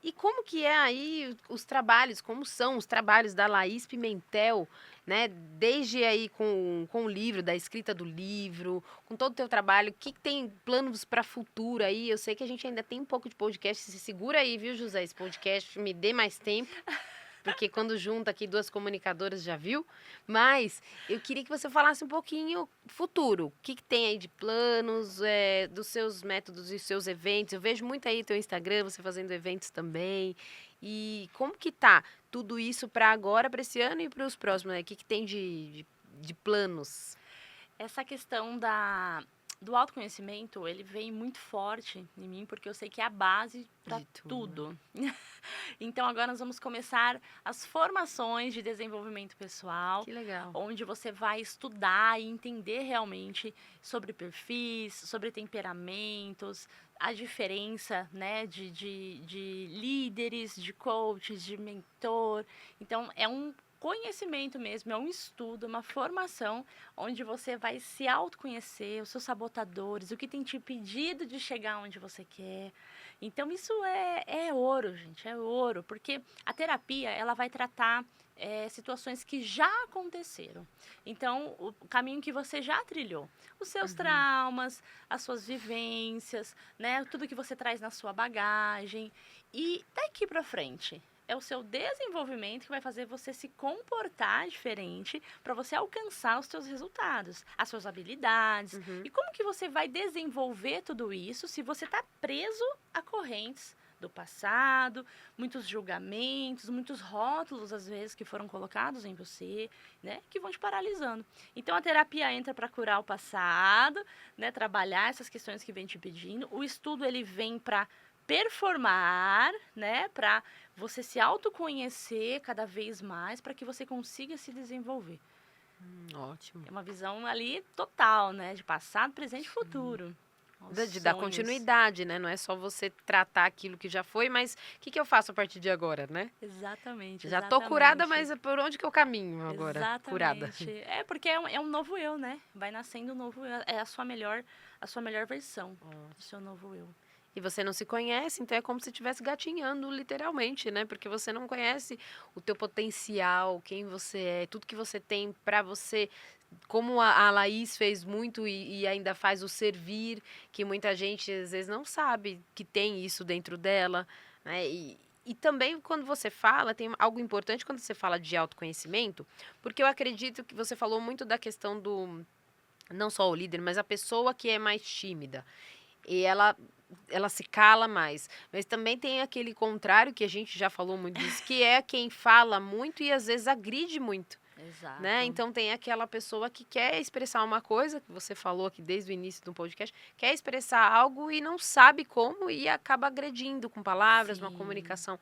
E como que é aí os trabalhos, como são os trabalhos da Laís Pimentel, né? Desde aí com o livro, da escrita do livro, com todo o teu trabalho, o que que tem planos para futuro aí? Eu sei que a gente ainda tem um pouco de podcast, se segura aí, viu, José? Esse podcast me dê mais tempo, porque quando junta aqui duas comunicadoras já viu, mas eu queria que você falasse um pouquinho futuro, o que que tem aí de planos, dos seus métodos e seus eventos, eu vejo muito aí teu Instagram, você fazendo eventos também, e como que tá tudo isso para agora, para esse ano e para os próximos, né? O que que tem de planos? Essa questão do autoconhecimento, ele vem muito forte em mim, porque eu sei que é a base para De tudo. tudo. Então, agora nós vamos começar as formações de desenvolvimento pessoal, Que legal. onde você vai estudar e entender realmente sobre perfis, sobre temperamentos, a diferença, né, de líderes, de coaches, de mentor. Então, é um conhecimento mesmo, é um estudo, uma formação onde você vai se autoconhecer, os seus sabotadores, o que tem te impedido de chegar onde você quer. Então, isso é ouro, gente, é ouro, porque a terapia, ela vai tratar situações que já aconteceram. Então, o caminho que você já trilhou, os seus traumas, as suas vivências, né, tudo que você traz na sua bagagem. E daqui para frente, é o seu desenvolvimento que vai fazer você se comportar diferente para você alcançar os seus resultados, as suas habilidades. E como que você vai desenvolver tudo isso se você está preso a correntes do passado, muitos julgamentos, muitos rótulos, às vezes, que foram colocados em você, né, que vão te paralisando. Então, a terapia entra para curar o passado, né, trabalhar essas questões que vem te pedindo. O estudo, ele vem para performar, né, para você se autoconhecer cada vez mais, para que você consiga se desenvolver. Ótimo. É uma visão ali total, né, de passado, presente e futuro. De dar Sonhos. continuidade, né? Não é só você tratar aquilo que já foi, mas o que que eu faço a partir de agora, né? Exatamente, Já tô curada, exatamente. mas por onde que eu caminho agora? Curada. Exatamente. É porque é um novo eu, né? Vai nascendo um novo eu. É a sua melhor versão do seu novo eu. E você não se conhece, então é como se estivesse gatinhando, literalmente, né? Porque você não conhece o teu potencial, quem você é, tudo que você tem pra você. Como a Laís fez muito e ainda faz o servir, que muita gente às vezes não sabe que tem isso dentro dela, né? E também quando você fala, tem algo importante quando você fala de autoconhecimento, porque eu acredito que você falou muito da questão do, não só o líder, mas a pessoa que é mais tímida. E ela se cala mais. Mas também tem aquele contrário, que a gente já falou muito disso, que é quem fala muito e às vezes agride muito, Exato. né? Então tem aquela pessoa que quer expressar uma coisa, que você falou aqui desde o início do podcast, quer expressar algo e não sabe como e acaba agredindo com palavras, uma Sim. comunicação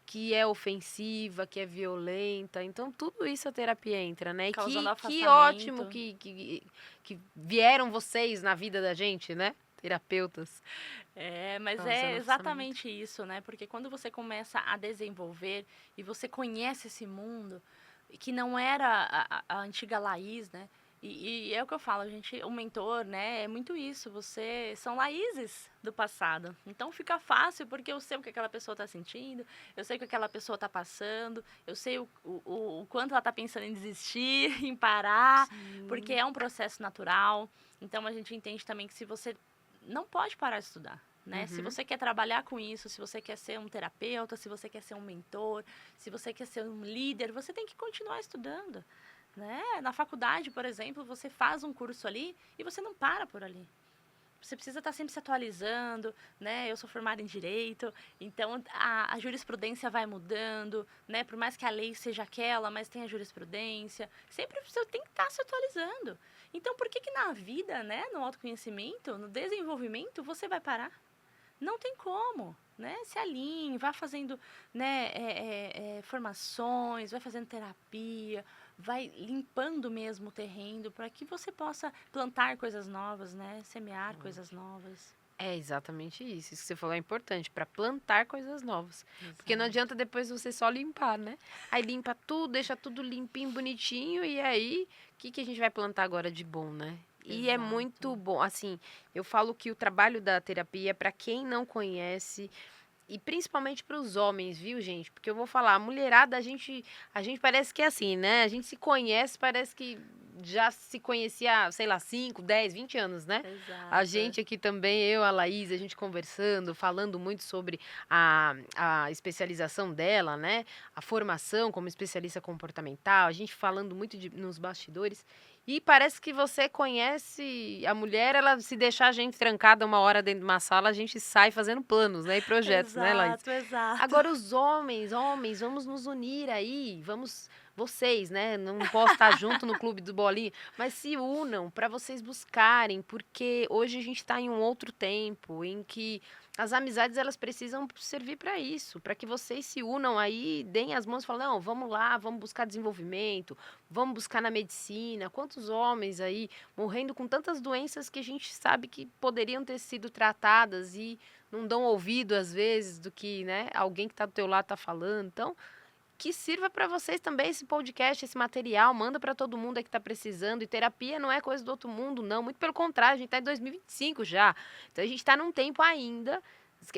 que é ofensiva, que é violenta. Então tudo isso a terapia entra, né? E Causando que afastamento. ótimo que vieram vocês na vida da gente, né? Terapeutas. Mas Causando é afastamento. exatamente isso, né? Porque quando você começa a desenvolver e você conhece esse mundo, que não era a antiga Laís, né? E é o que eu falo, gente, o mentor, né? É muito isso. São Laíses do passado. Então fica fácil porque eu sei o que aquela pessoa está sentindo, eu sei o que aquela pessoa está passando, eu sei o quanto ela está pensando em desistir, em parar, porque é um processo natural. Então a gente entende também que se você não pode parar de estudar. Né? Se você quer trabalhar com isso, se você quer ser um terapeuta, se você quer ser um mentor, se você quer ser um líder, você tem que continuar estudando. né? Na faculdade, por exemplo, você faz um curso ali e você não para por ali. Você precisa estar sempre se atualizando, né? Eu sou formada em direito, então a jurisprudência vai mudando, né? Por mais que a lei seja aquela, mas tem a jurisprudência. Sempre você tem que estar se atualizando. Então, por que que na vida, né? No autoconhecimento, no desenvolvimento, você vai parar? Não tem como, né? Se alinhe, vá fazendo, né, formações, vai fazendo terapia, vai limpando mesmo o terreno para que você possa plantar coisas novas, né? Semear coisas novas. É exatamente isso. Isso que você falou é importante, para plantar coisas novas. Porque não Exato. adianta depois você só limpar, né? Aí limpa tudo, deixa tudo limpinho, bonitinho, e aí, o que que a gente vai plantar agora de bom, né? E é muito Exato. bom, assim, eu falo que o trabalho da terapia, para quem não conhece, e principalmente para os homens, viu, gente? Porque eu vou falar, a mulherada, a gente parece que é assim, né? A gente se conhece, parece que já se conhecia, sei lá, 5, 10, 20 anos, né? A Exato. gente aqui também, eu, a Laís, a gente conversando, falando muito sobre a especialização dela, né? A formação como especialista comportamental, a gente falando muito nos bastidores. E parece que você conhece a mulher, ela se deixar a gente trancada uma hora dentro de uma sala, a gente sai fazendo planos, né? E projetos, né, Laís? Exato, exato. Agora os homens, vamos nos unir aí, vamos, vocês, né? Não posso estar junto no clube do bolinho, mas se unam para vocês buscarem, porque hoje a gente está em um outro tempo em que as amizades elas precisam servir para isso, para que vocês se unam aí, deem as mãos e falem, não, vamos lá, vamos buscar desenvolvimento, vamos buscar na medicina. Quantos homens aí morrendo com tantas doenças que a gente sabe que poderiam ter sido tratadas e não dão ouvido às vezes do que, né, alguém que está do teu lado está falando. Então, que sirva para vocês também esse podcast, esse material, manda para todo mundo aí que está precisando. E terapia não é coisa do outro mundo, não. Muito pelo contrário, a gente está em 2025 já. Então a gente está num tempo ainda,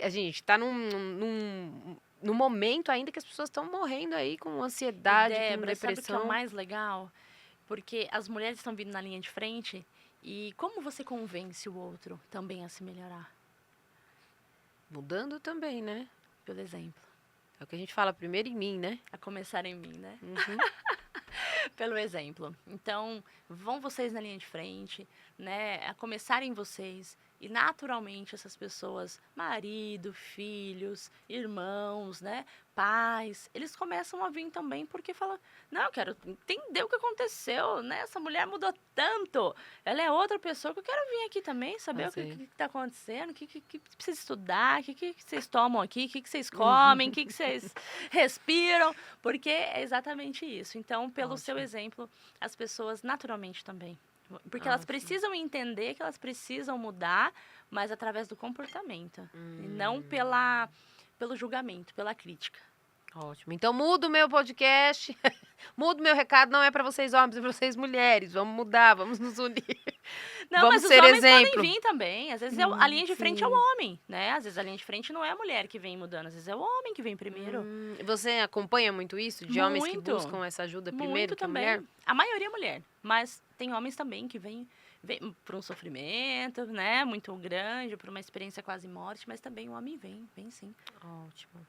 a gente está num momento ainda que as pessoas estão morrendo aí com E ansiedade, com Débora, sabe o que é o depressão. mais legal? Porque as mulheres estão vindo na linha de frente e como você convence o outro também a se melhorar? Mudando também, né? Pelo exemplo. É o que a gente fala primeiro em mim, né? A começar em mim, né? Uhum. Pelo exemplo. Então, vão vocês na linha de frente, né? A começar em vocês. E naturalmente essas pessoas, marido, filhos, irmãos, né? Pais, eles começam a vir também porque falam, não, eu quero entender o que aconteceu, né? Essa mulher mudou tanto. Ela é outra pessoa que eu quero vir aqui também, saber o que Fazer. está acontecendo, o que precisa estudar, o que vocês tomam aqui, o que vocês comem, o que vocês respiram. Porque é exatamente isso. Então, pelo seu Ótimo. exemplo, as pessoas naturalmente também. Porque elas Ótimo. precisam entender que elas precisam mudar, mas através do comportamento. E não pelo julgamento, pela crítica. Ótimo. Então muda o meu podcast, muda o meu recado, não é para vocês homens, é para vocês mulheres. Vamos mudar, vamos nos unir. Não, Vamos mas os ser homens podem exemplo. vir também. Às vezes a linha de frente é o Sim. homem, né? Às vezes a linha de frente não é a mulher que vem mudando, às vezes é o homem que vem primeiro. Você acompanha muito isso de homens que Muito, buscam essa ajuda primeiro muito que a mulher? também. A maioria é mulher, mas tem homens também que vêm por um sofrimento, né, muito grande, por uma experiência quase morte, mas também o homem vem sim. Ótimo.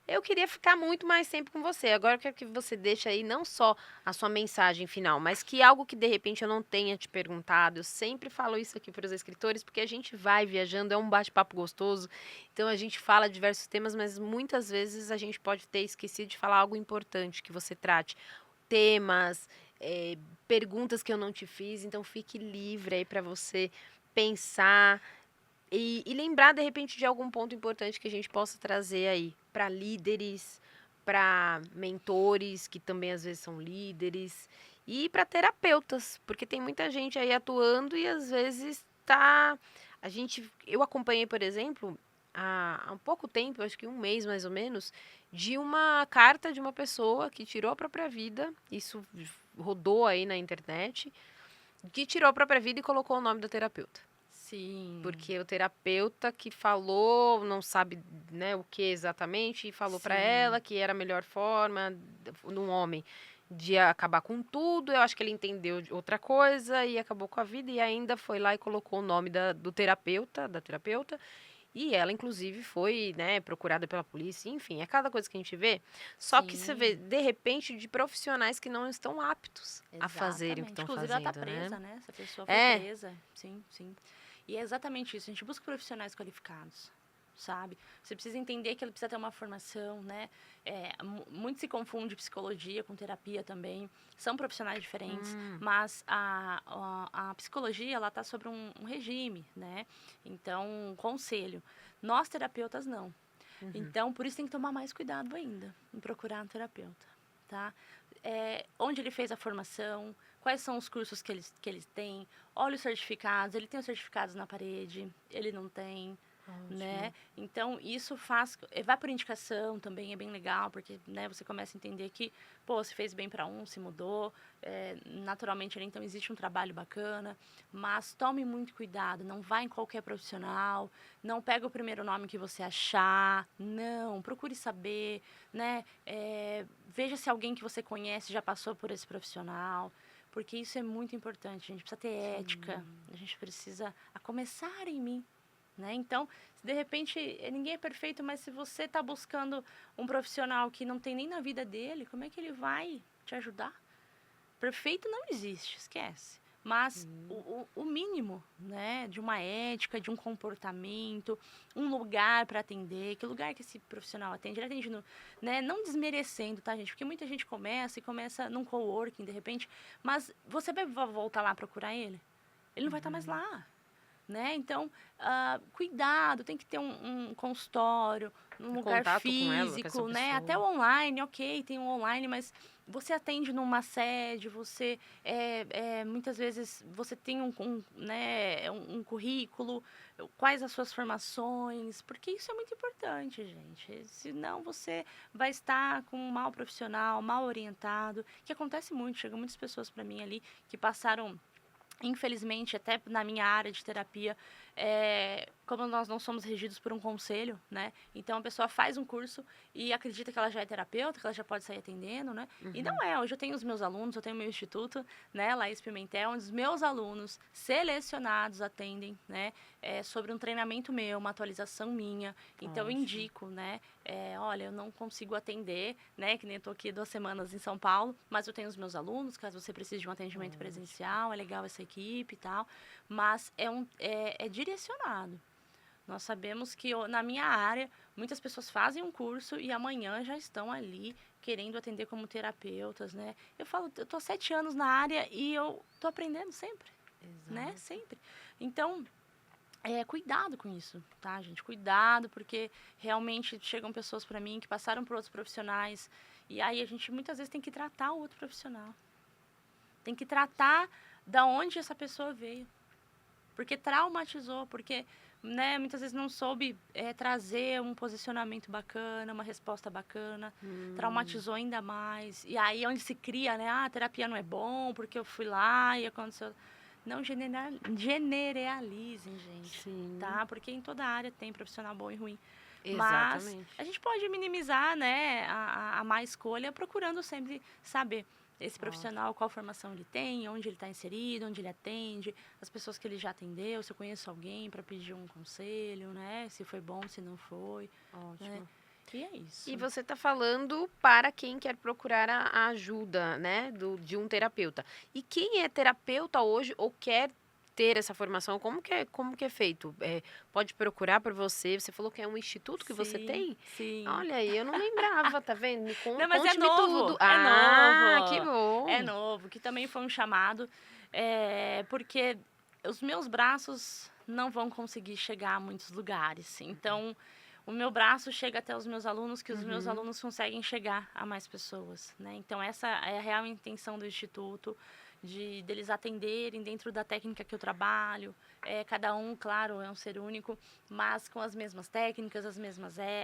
Eu queria ficar muito mais tempo com você. Agora eu quero que você deixe aí não só a sua mensagem final, mas que algo que de repente eu não tenha te perguntado. Eu sempre falo isso aqui para os escritores, porque a gente vai viajando, é um bate-papo gostoso. Então a gente fala diversos temas, mas muitas vezes a gente pode ter esquecido de falar algo importante que você trate. Temas, perguntas que eu não te fiz, então fique livre aí para você pensar. E lembrar, de repente, de algum ponto importante que a gente possa trazer aí para líderes, para mentores, que também às vezes são líderes, e para terapeutas, porque tem muita gente aí atuando e às vezes tá. Eu acompanhei, por exemplo, há um pouco tempo, acho que um mês mais ou menos, de uma carta de uma pessoa que tirou a própria vida, isso rodou aí na internet, que tirou a própria vida e colocou o nome da terapeuta. Sim. Porque o terapeuta que falou, não sabe, né, o que exatamente, e falou para Sim. ela que era a melhor forma num homem de acabar com tudo. Eu acho que ele entendeu de outra coisa e acabou com a vida e ainda foi lá e colocou o nome do terapeuta, da terapeuta. E ela, inclusive, foi, né, procurada pela polícia, enfim, é cada coisa que a gente vê. Só que você vê, Sim, de repente, de profissionais que não estão aptos a fazerem o que exatamente. estão Inclusive, ela tá fazendo, né? presa, né? Essa pessoa foi É. presa. Sim, sim. E é exatamente isso. A gente busca profissionais qualificados, sabe? Você precisa entender que ele precisa ter uma formação, né? Muito se confunde psicologia com terapia também. São profissionais diferentes, mas a psicologia, ela tá sobre um regime, né? Então, um conselho. Nós, terapeutas, não. Então, por isso tem que tomar mais cuidado ainda em procurar um terapeuta, tá? Onde ele fez a formação, quais são os cursos que ele tem, olha os certificados, ele tem os certificados na parede, ele não tem, né? Ótimo. Então, isso faz... Vai por indicação também, é bem legal, porque, né, você começa a entender que, pô, se fez bem para um, se mudou, naturalmente, então, existe um trabalho bacana, mas tome muito cuidado, não vá em qualquer profissional, não pega o primeiro nome que você achar, não, procure saber, né? Veja se alguém que você conhece já passou por esse profissional, porque isso é muito importante, a gente precisa ter ética, a gente precisa, a começar em mim, né? Então, se de repente, ninguém é perfeito, mas se você está buscando um profissional que não tem nem na vida dele, como é que ele vai te ajudar? Perfeito não existe, esquece. Mas o mínimo, né, de uma ética, de um comportamento, um lugar para atender, que lugar que esse profissional atende, ele atende no, né, não desmerecendo, tá, gente? Porque muita gente começa num coworking, de repente, mas você vai voltar lá procurar ele? Ele não vai estar mais lá, né? Então, cuidado, tem que ter um consultório, um lugar Contato com ela, com essa físico, né? Até pessoa. o online, ok, tem o online, mas você atende numa sede, você, muitas vezes, você tem né, um currículo, quais as suas formações, porque isso é muito importante, gente. Senão você vai estar com um mau profissional, mal orientado, que acontece muito, chegam muitas pessoas para mim ali que passaram, infelizmente, até na minha área de terapia, como nós não somos regidos por um conselho, né? Então a pessoa faz um curso e acredita que ela já é terapeuta, que ela já pode sair atendendo, né? E não é. Hoje eu tenho os meus alunos, eu tenho o meu instituto, né, Laís Pimentel, onde os meus alunos selecionados atendem, né? Sobre um treinamento meu, uma atualização minha. Então eu Ótimo. indico, né? Olha, eu não consigo atender, né? Que nem eu tô aqui 2 semanas em São Paulo, mas eu tenho os meus alunos, caso você precise de um atendimento presencial, é legal essa equipe e tal, mas é direcionado. Nós sabemos que na minha área, muitas pessoas fazem um curso e amanhã já estão ali querendo atender como terapeutas, né? Eu falo, eu tô há 7 anos na área e eu tô aprendendo sempre, né? Exato. Sempre. Então, cuidado com isso, tá, gente? Cuidado, porque realmente chegam pessoas para mim que passaram por outros profissionais e aí a gente muitas vezes tem que tratar o outro profissional. Tem que tratar da onde essa pessoa veio. Porque traumatizou, porque, né, muitas vezes não soube trazer um posicionamento bacana, uma resposta bacana, traumatizou ainda mais. E aí onde se cria, né, a terapia não é bom, porque eu fui lá e aconteceu. Não generalizem, gente, Sim, tá? Porque em toda área tem profissional bom e ruim. Mas exatamente. a gente pode minimizar, né, a má escolha procurando sempre saber esse Ótimo. profissional, qual formação ele tem, onde ele está inserido, onde ele atende, as pessoas que ele já atendeu, se eu conheço alguém para pedir um conselho, né? Se foi bom, se não foi, né? Ótimo. E é E isso. você está falando para quem quer procurar a ajuda, né, de um terapeuta. E quem é terapeuta hoje ou quer ter essa formação, como que é feito? Pode procurar por você. Você falou que é um instituto que você Sim, tem? sim. Olha aí, eu não lembrava, tá vendo? Não, mas é Conte-me tudo. novo, é Ah, que novo, é bom. novo, que também foi um chamado, porque os meus braços não vão conseguir chegar a muitos lugares. Então, o meu braço chega até os meus alunos, que os meus Uhum. alunos conseguem chegar a mais pessoas, né? Então, essa é a real intenção do Instituto, deles atenderem dentro da técnica que eu trabalho. Cada um, claro, é um ser único, mas com as mesmas técnicas,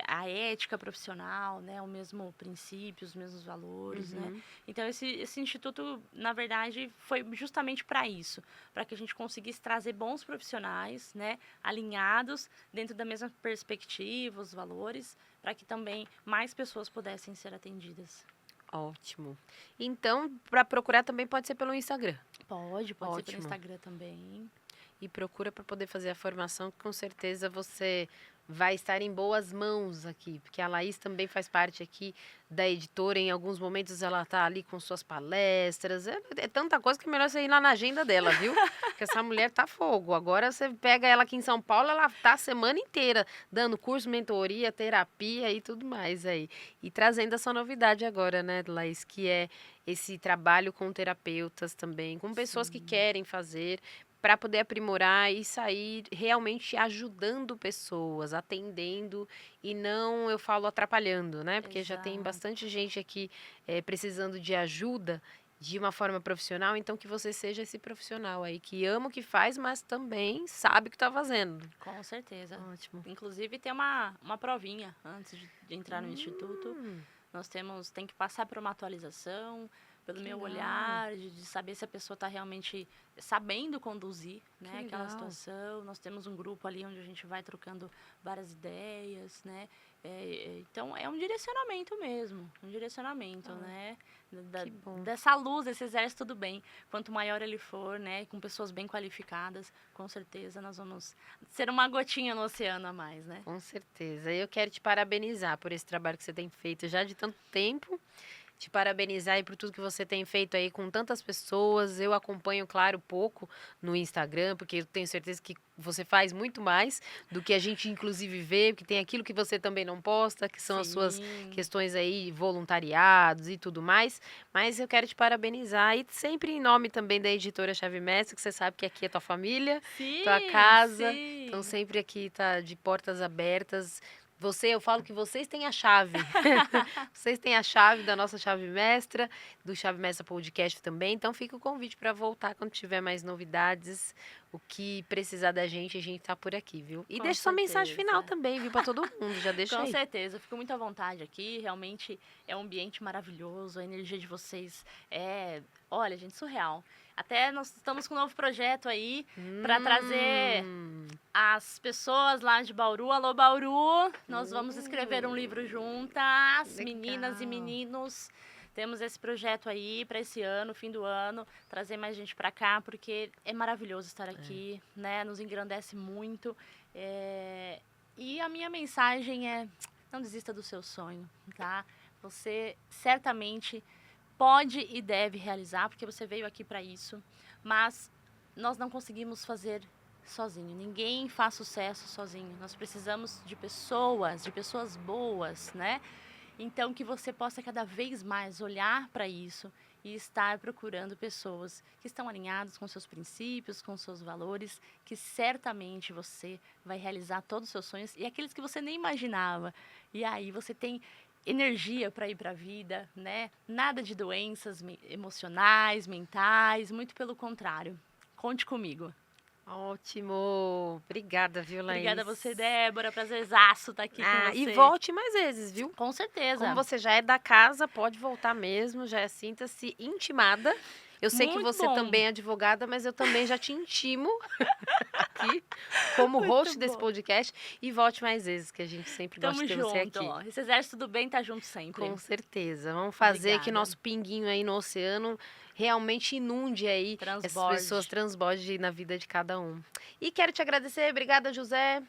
a ética profissional, né? O mesmo princípio, os mesmos valores, né? Uhum. Então, esse instituto, na verdade, foi justamente para isso, para que a gente conseguisse trazer bons profissionais, né? Alinhados dentro da mesma perspectiva, os valores, para que também mais pessoas pudessem ser atendidas. Ótimo. Então, para procurar também pode ser pelo Instagram. Pode ser pelo Ótimo. Instagram também. E procura para poder fazer a formação, que com certeza você vai estar em boas mãos aqui, porque a Laís também faz parte aqui da editora, em alguns momentos ela tá ali com suas palestras, é tanta coisa que é melhor você ir lá na agenda dela, viu? Porque essa mulher tá fogo. Agora você pega ela aqui em São Paulo, ela tá a semana inteira dando curso, mentoria, terapia e tudo mais aí. E trazendo essa novidade agora, né, Laís, que é esse trabalho com terapeutas também, com pessoas que Sim. querem fazer, para poder aprimorar e sair realmente ajudando pessoas, atendendo e não, eu falo, atrapalhando, né? Porque já tem Exato. bastante gente aqui precisando de ajuda de uma forma profissional, então que você seja esse profissional aí que ama o que faz, mas também sabe o que está fazendo. Com certeza. Ótimo. Inclusive tem uma provinha antes de entrar no instituto. Tem que passar por uma atualização, pelo Que meu legal. olhar, de saber se a pessoa está realmente sabendo conduzir, né, Que aquela legal. situação. Nós temos um grupo ali onde a gente vai trocando várias ideias, né? Então é um direcionamento mesmo, um direcionamento, né? Que bom. Dessa luz, desse exército do bem. Quanto maior ele for, né, com pessoas bem qualificadas, com certeza nós vamos ser uma gotinha no oceano a mais, né? Com certeza. Eu quero te parabenizar por esse trabalho que você tem feito já de tanto tempo. Te parabenizar aí por tudo que você tem feito aí com tantas pessoas. Eu acompanho, claro, pouco no Instagram, porque eu tenho certeza que você faz muito mais do que a gente inclusive vê, porque tem aquilo que você também não posta, que são as suas Sim. questões aí, voluntariados e tudo mais. Mas eu quero te parabenizar e sempre em nome também da editora Chave Mestre, que você sabe que aqui é tua família, tua Sim, casa. sim. Então sempre aqui tá de portas abertas. Eu falo que vocês têm a chave. Vocês têm a chave da nossa chave mestra, do Chave Mestra Podcast também. Então fica o convite para voltar quando tiver mais novidades. O que precisar da gente, a gente tá por aqui, viu? E Com deixa sua mensagem final certeza. também, viu? Para todo mundo. Já deixa Com aí. certeza, eu fico muito à vontade aqui. Realmente é um ambiente maravilhoso. A energia de vocês olha, gente, surreal. Até nós estamos com um novo projeto aí para trazer as pessoas lá de Bauru. Alô, Bauru! Nós vamos escrever um livro juntas, Legal. meninas e meninos. Temos esse projeto aí para esse ano, fim do ano, trazer mais gente para cá, porque é maravilhoso estar aqui, né? Nos engrandece muito. E a minha mensagem é: não desista do seu sonho, tá? Você certamente pode e deve realizar, porque você veio aqui para isso, mas nós não conseguimos fazer sozinho. Ninguém faz sucesso sozinho. Nós precisamos de pessoas boas, né? Então, que você possa cada vez mais olhar para isso e estar procurando pessoas que estão alinhadas com seus princípios, com seus valores, que certamente você vai realizar todos os seus sonhos e aqueles que você nem imaginava. E aí você tem energia para ir para a vida, né? Nada de doenças emocionais, mentais, muito pelo contrário. Conte comigo. Ótimo. Obrigada, viu, Laís? Obrigada a você, Débora. Prazerzaço estar aqui com você. E volte mais vezes, viu? Com certeza. Como você já é da casa, pode voltar mesmo, sinta-se intimada. Eu sei que Muito você bom. também é advogada, mas eu também já te intimo aqui como Muito host desse bom. podcast. E volte mais vezes, que a gente sempre gosta Tamo de ter você junto, aqui. ó. Esse exército do bem tá junto sempre. Com certeza. Vamos fazer que Obrigada. nosso pinguinho aí no oceano realmente inunde aí essas pessoas, transborde na vida de cada um. E quero te agradecer. Obrigada, José.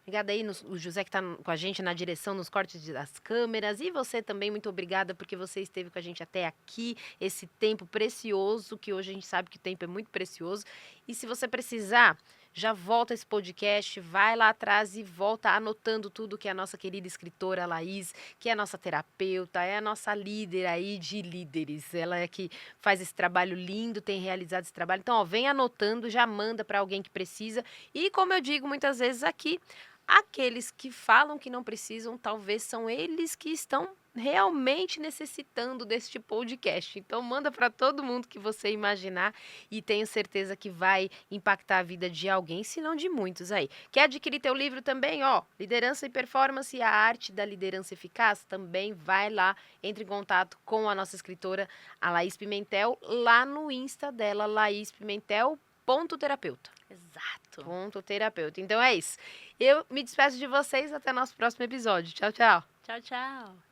Obrigada aí, o José que está com a gente na direção, nos cortes das câmeras. E você também, muito obrigada, porque você esteve com a gente até aqui, esse tempo precioso, que hoje a gente sabe que o tempo é muito precioso. E se você precisar, já volta esse podcast, vai lá atrás e volta anotando tudo que a nossa querida escritora Laís, que é a nossa terapeuta, é a nossa líder aí de líderes. Ela é que faz esse trabalho lindo, tem realizado esse trabalho. Então, ó, vem anotando, já manda para alguém que precisa. E como eu digo muitas vezes aqui, aqueles que falam que não precisam, talvez são eles que estão realmente necessitando deste podcast. Então manda para todo mundo que você imaginar e tenho certeza que vai impactar a vida de alguém, se não de muitos aí. Quer adquirir teu livro também, ó, Liderança e Performance e a Arte da Liderança Eficaz? Também vai lá, entre em contato com a nossa escritora, a Laís Pimentel, lá no Insta dela, laispimentel.terapeuta. Exato. .terapeuta. Então é isso. Eu me despeço de vocês até nosso próximo episódio. Tchau, tchau. Tchau, tchau.